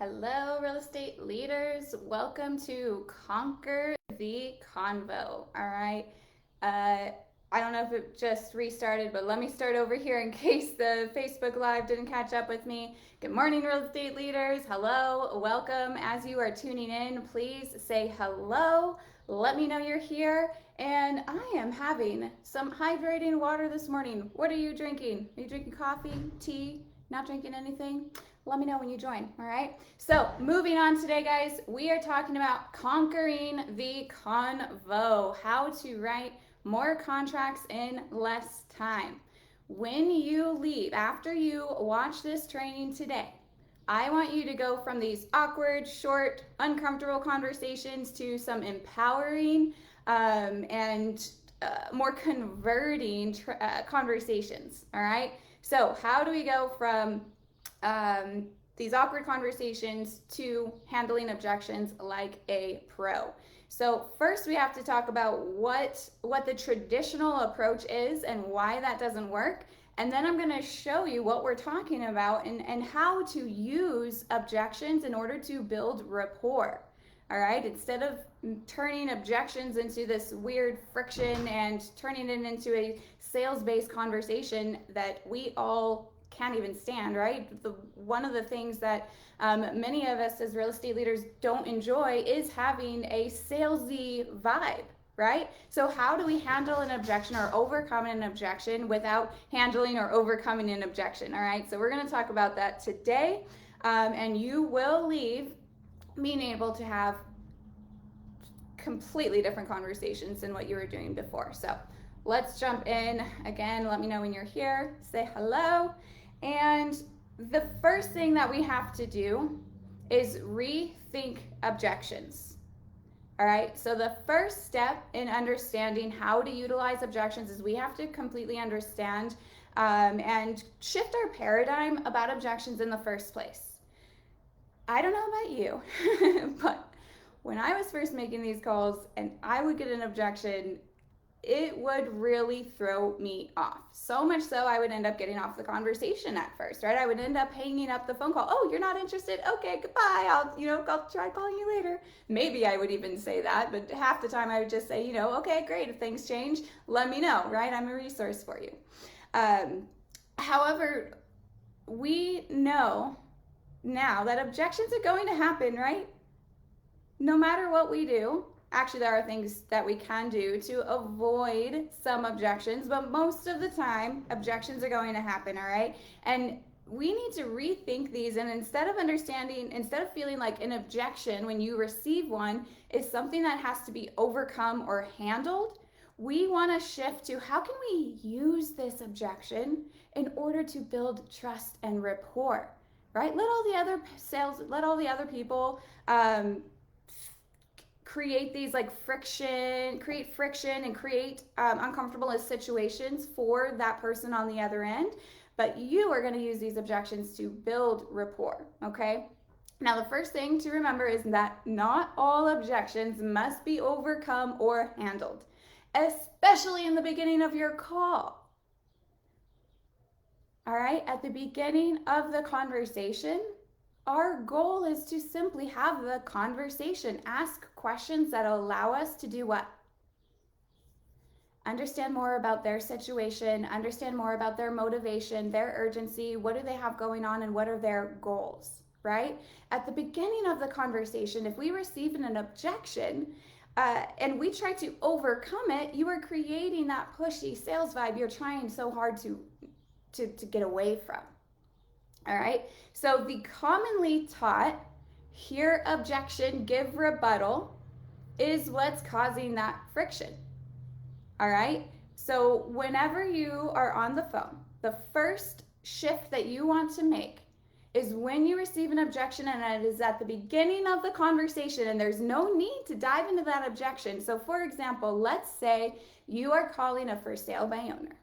Hello, real estate leaders. Welcome to Conquer the Convo. All right. I don't know if it just restarted, but let me start over here in case the Facebook Live didn't catch up with me. Good morning, real estate leaders. Hello. Welcome. As you are tuning in, please say hello. Let me know you're here. And I am having some hydrating water this morning. What are you drinking? Are you drinking coffee, tea, not drinking anything? Let me know when you join, all right? So moving on today, guys, we are talking about conquering the convo, how to write more contracts in less time. When you leave, after you watch this training today, I want you to go from these awkward, short, uncomfortable conversations to some empowering and more converting conversations, all right? So how do we go from these awkward conversations to handling objections like a pro? So first we have to talk about what the traditional approach is and why that doesn't work. And then I'm going to show you what we're talking about and how to use objections in order to build rapport. All right, instead of turning objections into this weird friction and turning it into a sales-based conversation that we all can't even stand, right? One of the things that many of us as real estate leaders don't enjoy is having a salesy vibe, right? So how do we handle an objection or overcome an objection without handling or overcoming an objection? All right, so we're going to talk about that today, and you will leave being able to have completely different conversations than what you were doing before. So let's jump in. Again, let me know when you're here. Say hello. And the first thing that we have to do is rethink objections. All right, so the first step in understanding how to utilize objections is we have to completely understand and shift our paradigm about objections in the first place. I don't know about you, but when I was first making these calls and I would get an objection, it would really throw me off. So much so I would end up getting off the conversation at first, right? I would end up hanging up the phone call. Oh, you're not interested? Okay, goodbye. I'll try calling you later. Maybe I would even say that, but half the time I would just say, okay, great. If things change, let me know, right? I'm a resource for you. However, we know now that objections are going to happen, right? No matter what we do. Actually, there are things that we can do to avoid some objections, but most of the time, objections are going to happen, all right? And we need to rethink these, and instead of feeling like an objection when you receive one is something that has to be overcome or handled, we want to shift to how can we use this objection in order to build trust and rapport, right? Let all the other people create these create friction and create uncomfortable situations for that person on the other end. But you are going to use these objections to build rapport, okay? Now, the first thing to remember is that not all objections must be overcome or handled, especially in the beginning of your call. All right, at the beginning of the conversation, our goal is to simply have the conversation, ask questions that allow us to do what? Understand more about their situation, understand more about their motivation, their urgency, what do they have going on, and what are their goals, right? At the beginning of the conversation, if we receive an objection and we try to overcome it, you are creating that pushy sales vibe you're trying so hard to get away from. All right, so the commonly taught hear objection, give rebuttal is what's causing that friction. All right, so whenever you are on the phone, the first shift that you want to make is when you receive an objection and it is at the beginning of the conversation and there's no need to dive into that objection. So for example, let's say you are calling a for sale by owner.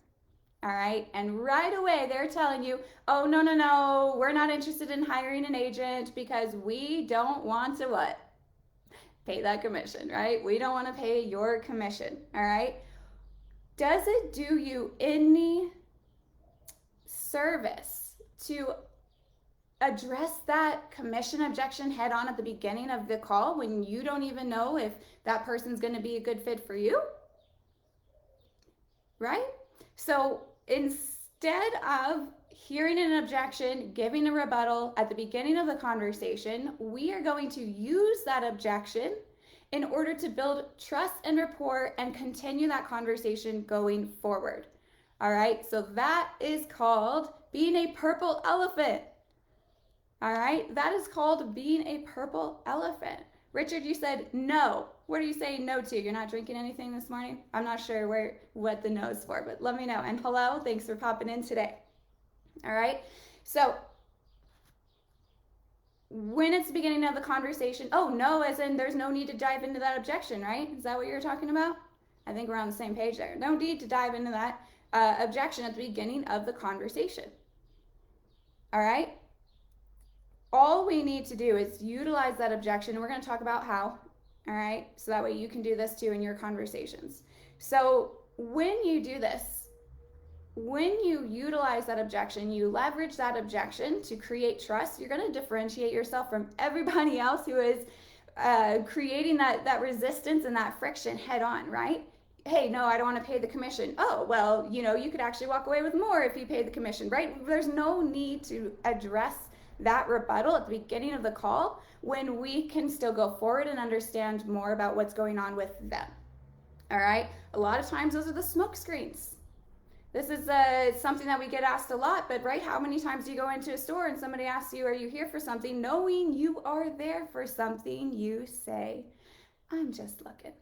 All right, and right away they're telling you, oh, no, we're not interested in hiring an agent because we don't want to what? Pay that commission, right? We don't want to pay your commission, all right? Does it do you any service to address that commission objection head on at the beginning of the call when you don't even know if that person's going to be a good fit for you? Right? So instead of hearing an objection, giving a rebuttal at the beginning of the conversation, we are going to use that objection in order to build trust and rapport and continue that conversation going forward. All right, so that is called being a purple elephant. All right, that is called being a purple elephant. Richard, you said no. What are you saying no to? You're not drinking anything this morning? I'm not sure what the no is for, but let me know. And hello, thanks for popping in today. All right, so when it's the beginning of the conversation, oh, no, as in there's no need to dive into that objection, right? Is that what you're talking about? I think we're on the same page there. No need to dive into that objection at the beginning of the conversation. All right? All we need to do is utilize that objection, and we're going to talk about how, all right? So that way you can do this too in your conversations. So when you do this, when you utilize that objection, you leverage that objection to create trust, you're going to differentiate yourself from everybody else who is creating that resistance and that friction head on, right? Hey, no, I don't want to pay the commission. Oh, well, you could actually walk away with more if you pay the commission, right? There's no need to address that rebuttal at the beginning of the call when we can still go forward and understand more about what's going on with them. All right? A lot of times those are the smoke screens. This is something that we get asked a lot, but right, how many times do you go into a store and somebody asks you, are you here for something? Knowing you are there for something, you say, I'm just looking.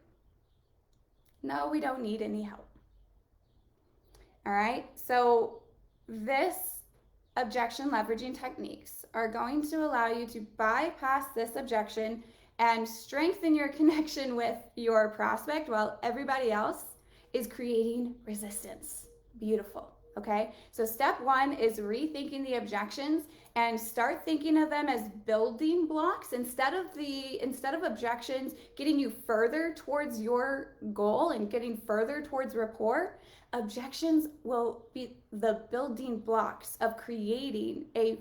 No, we don't need any help. All right, so this objection leveraging techniques are going to allow you to bypass this objection and strengthen your connection with your prospect while everybody else is creating resistance. Beautiful. Okay, so step one is rethinking the objections and start thinking of them as building blocks instead of objections getting you further towards your goal and getting further towards rapport. Objections will be the building blocks of creating a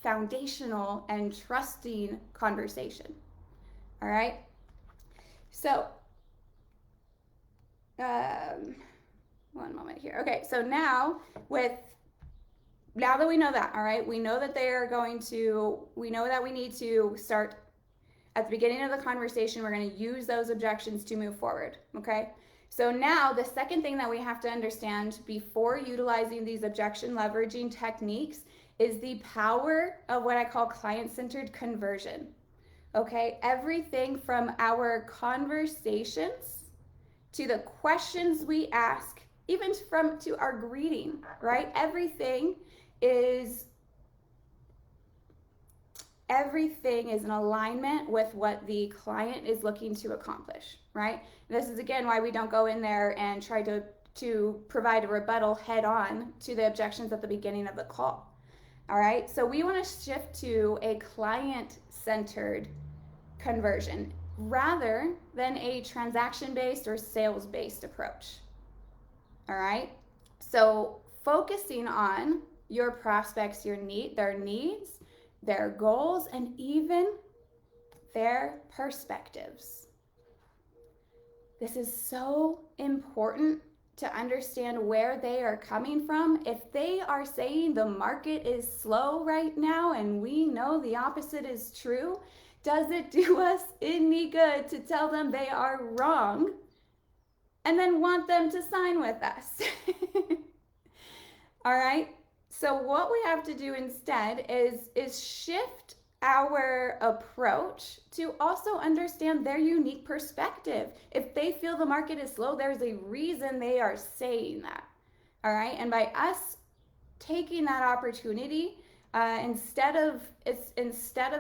foundational and trusting conversation. All right, so one moment here. Okay, so now that we know that, all right, we know that we know that we need to start at the beginning of the conversation. We're going to use those objections to move forward, okay? So now the second thing that we have to understand before utilizing these objection leveraging techniques is the power of what I call client-centered conversion, okay? Everything from our conversations to the questions we ask, even to our greeting, right? Everything is in alignment with what the client is looking to accomplish, right? This is again why we don't go in there and try to provide a rebuttal head on to the objections at the beginning of the call. All right, so we want to shift to a client-centered conversion rather than a transaction-based or sales-based approach. All right, so focusing on your prospects, their needs, their goals, and even their perspectives. This is so important to understand where they are coming from. If they are saying the market is slow right now and we know the opposite is true, does it do us any good to tell them they are wrong and then want them to sign with us? All right, so what we have to do instead is shift our approach to also understand their unique perspective. If they feel the market is slow, there's a reason they are saying that. All right, and by us taking that opportunity, instead of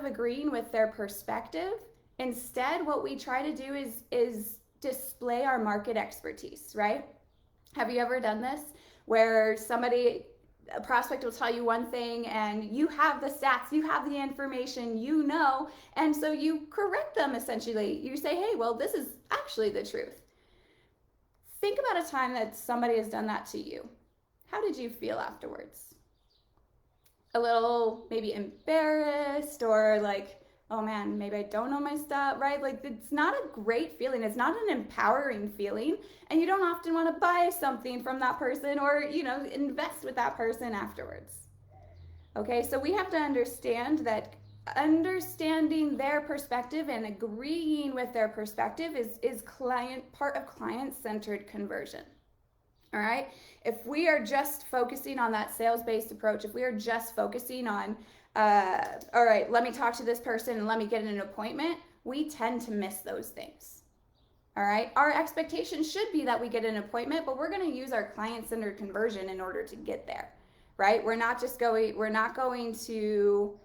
agreeing with their perspective, instead what we try to do is display our market expertise, right? Have you ever done this where a prospect will tell you one thing and you have the stats, you have the information, and so you correct them essentially. You say, hey, well, this is actually the truth. Think about a time that somebody has done that to you. How did you feel afterwards? a little maybe embarrassed or like, oh man, maybe I don't know my stuff, right? Like it's not a great feeling. It's not an empowering feeling. And you don't often want to buy something from that person or, invest with that person afterwards. Okay, so we have to understand that understanding their perspective and agreeing with their perspective is part of client-centered conversion. All right, if we are just focusing on that sales-based approach, if we are just focusing on all right, let me talk to this person and let me get an appointment, we tend to miss those things. All right, our expectation should be that we get an appointment, but we're going to use our client-centered conversion in order to get there, right? We're not going to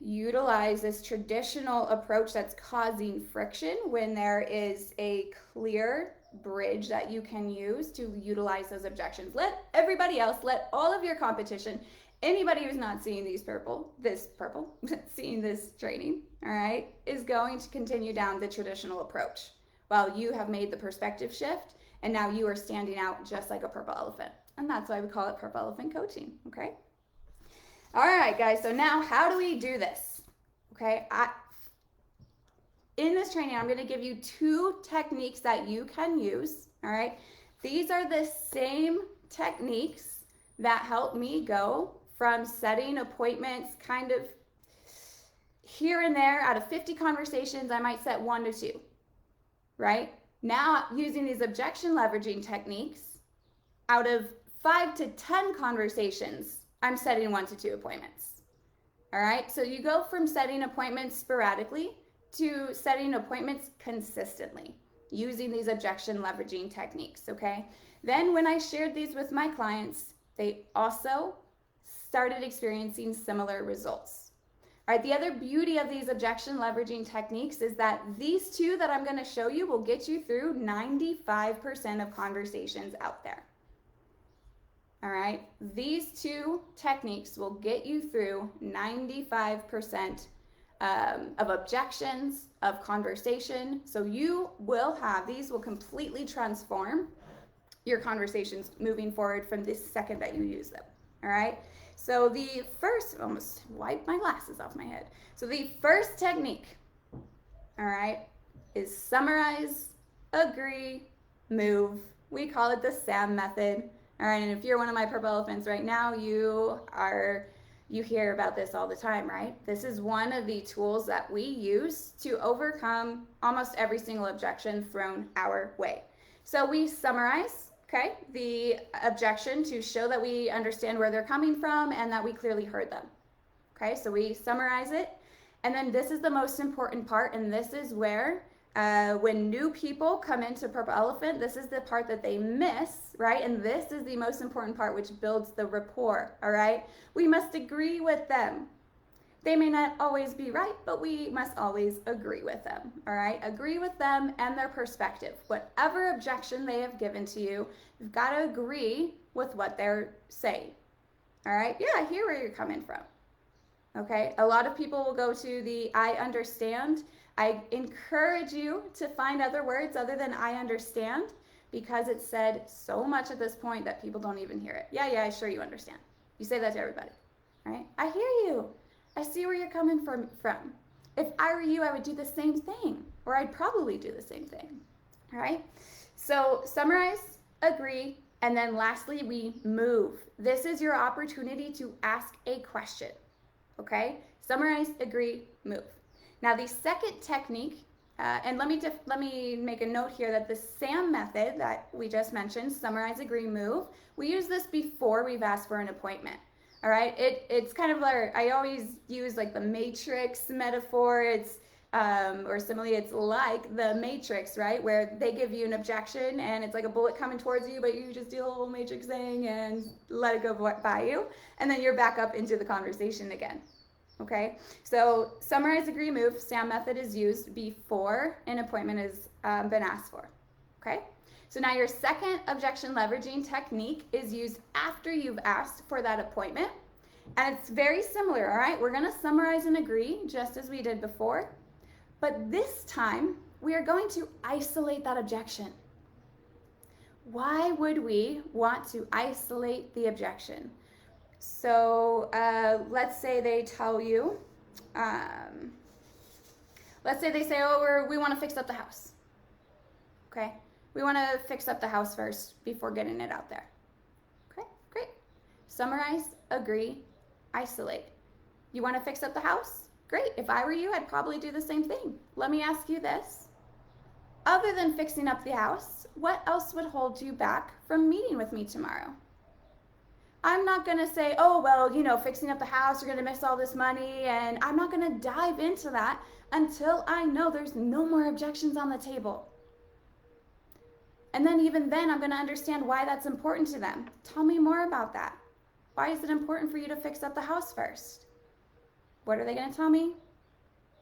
utilize this traditional approach that's causing friction when there is a clear bridge that you can use to utilize those objections. Let everybody else, let all of your competition, anybody who's not seeing seeing this training, all right, is going to continue down the traditional approach while you have made the perspective shift and now you are standing out just like a purple elephant. And that's why we call it purple elephant coaching, okay? All right, guys, so now how do we do this? Okay, in this training, I'm going to give you 2 techniques that you can use, all right? These are the same techniques that help me go from setting appointments kind of here and there. Out of 50 conversations, I might set 1 to 2, right? Now, using these objection leveraging techniques, out of 5 to 10 conversations, I'm setting 1 to 2 appointments, all right? So you go from setting appointments sporadically to setting appointments consistently using these objection leveraging techniques, okay? Then when I shared these with my clients, they also started experiencing similar results. All right, the other beauty of these objection leveraging techniques is that these 2 that I'm going to show you will get you through 95% of conversations out there. All right, these 2 techniques will get you through 95% of objections, of conversation. So these will completely transform your conversations moving forward from this second that you use them. All right. So the first, almost wiped my glasses off my head. So the first technique, all right, is summarize, agree, move. We call it the SAM method. All right. And if you're one of my purple elephants right now, you hear about this all the time, right? This is one of the tools that we use to overcome almost every single objection thrown our way. So we summarize, okay, the objection to show that we understand where they're coming from and that we clearly heard them. Okay, so we summarize it. And then this is the most important part, and this is where when new people come into Purple Elephant, this is the part that they miss, right? And this is the most important part, which builds the rapport, all right? We must agree with them. They may not always be right, but we must always agree with them, all right? Agree with them and their perspective. Whatever objection they have given to you, you've got to agree with what they're saying, all right? Yeah, I hear where you're coming from, okay? A lot of people will go to the I understand. I encourage you to find other words other than I understand, because it's said so much at this point that people don't even hear it. Yeah, sure you understand. You say that to everybody, right? I hear you. I see where you're coming from. If I were you, I would do the same thing, or I'd probably do the same thing, all right? So summarize, agree, and then lastly, we move. This is your opportunity to ask a question, okay? Summarize, agree, move. Now the second technique, and let me make a note here that the SAM method that we just mentioned, summarize, agree, move, we use this before we've asked for an appointment. All right, it's kind of I always use like the matrix metaphor. It's or simile, it's like the matrix, right? Where they give you an objection and it's like a bullet coming towards you, but you just do a little matrix thing and let it go by you, and then you're back up into the conversation again. Okay, so summarize, agree, move. SAM method is used before an appointment has been asked for. Okay. So now your second objection leveraging technique is used after you've asked for that appointment. And it's very similar, all right? We're going to summarize and agree just as we did before. But this time, we are going to isolate that objection. Why would we want to isolate the objection? So let's say they tell you, let's say they say, oh, we want to fix up the house. Okay, we want to fix up the house first before getting it out there. Okay, great. Summarize, agree, isolate. You want to fix up the house? Great. If I were you, I'd probably do the same thing. Let me ask you this. Other than fixing up the house, what else would hold you back from meeting with me tomorrow? I'm not going to say, oh, well, you know, fixing up the house, you're going to miss all this money, and I'm not going to dive into that until I know there's no more objections on the table. And then even then, I'm going to understand why that's important to them. Tell me more about that. Why is it important for you to fix up the house first? What are they going to tell me?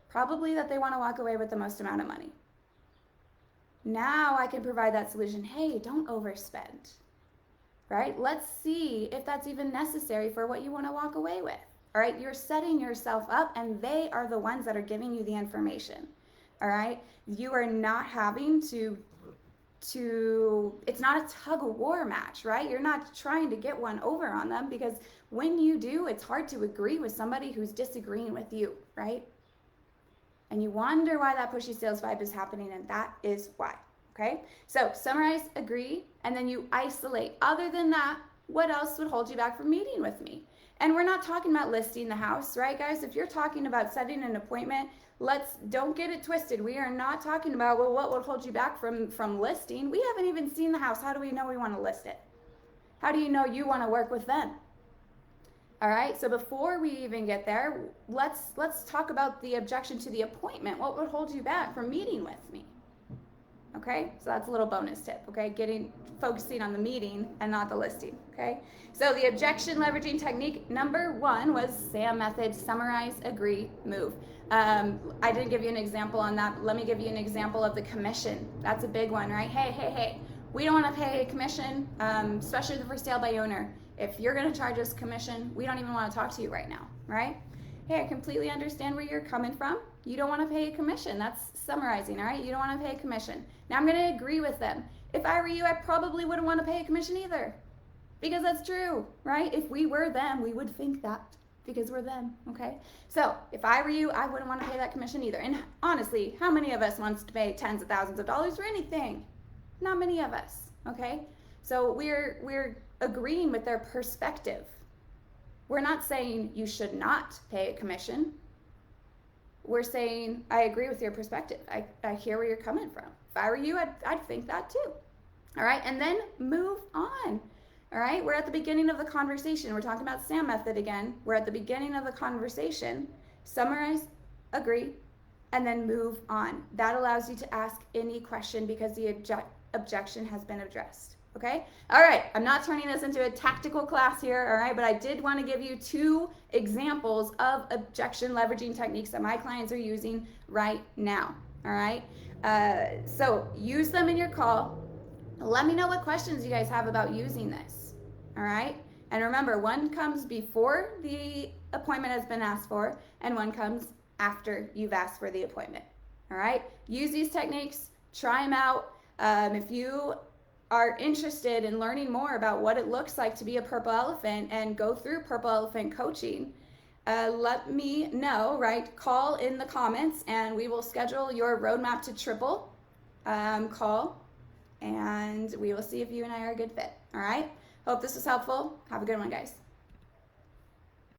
Probably that they want to walk away with the most amount of money. Now I can provide that solution. Hey, don't overspend, right? Let's see if that's even necessary for what you want to walk away with. All right, you're setting yourself up, and they are the ones that are giving you the information. All right, you are not having to it's not a tug of war match, right? You're not trying to get one over on them, because when you do, it's hard to agree with somebody who's disagreeing with you, right? And you wonder why that pushy sales vibe is happening, and that is why, okay? So summarize, agree, and then you isolate. Other than that, what else would hold you back from meeting with me? And we're not talking about listing the house, right, guys? If you're talking about setting an appointment, don't get it twisted. We are not talking about, well, what would hold you back from listing? We haven't even seen the house. How do we know we want to list it? How do you know you want to work with them? All right, so before we even get there, let's talk about the objection to the appointment. What would hold you back from meeting with me? Okay, so that's a little bonus tip, okay? Focusing on the meeting and not the listing, okay? So the objection leveraging technique number 1 was SAM method: summarize, agree, move. I didn't give you an example on that, but let me give you an example of the commission. That's a big one, right? Hey, we don't want to pay a commission, especially the for sale by owner. If you're going to charge us commission, we don't even want to talk to you right now, right? Hey, I completely understand where you're coming from. You don't want to pay a commission. That's summarizing, all right? You don't want to pay a commission. Now I'm going to agree with them. If I were you, I probably wouldn't want to pay a commission either, because that's true, right? If we were them, we would think that, because we're them, okay? So if I were you, I wouldn't want to pay that commission either. And honestly, how many of us wants to pay tens of thousands of dollars for anything? Not many of us, okay? So we're agreeing with their perspective. We're not saying you should not pay a commission. We're saying, I agree with your perspective. I hear where you're coming from. If I were you, I'd think that too. All right, and then move on. All right, we're at the beginning of the conversation. We're talking about SAM method again. We're at the beginning of the conversation. Summarize, agree, and then move on. That allows you to ask any question because the objection has been addressed. Okay? All right, I'm not turning this into a tactical class here, all right, but I did want to give you 2 examples of objection leveraging techniques that my clients are using right now, all right? So use them in your call. Let me know what questions you guys have about using this, all right? And remember, one comes before the appointment has been asked for, and one comes after you've asked for the appointment, all right? Use these techniques, try them out. If you are interested in learning more about what it looks like to be a purple elephant and go through purple elephant coaching, let me know, right? Call in the comments and we will schedule your roadmap to triple call, and we will see if you and I are a good fit. All right, hope this was helpful. Have a good one, guys.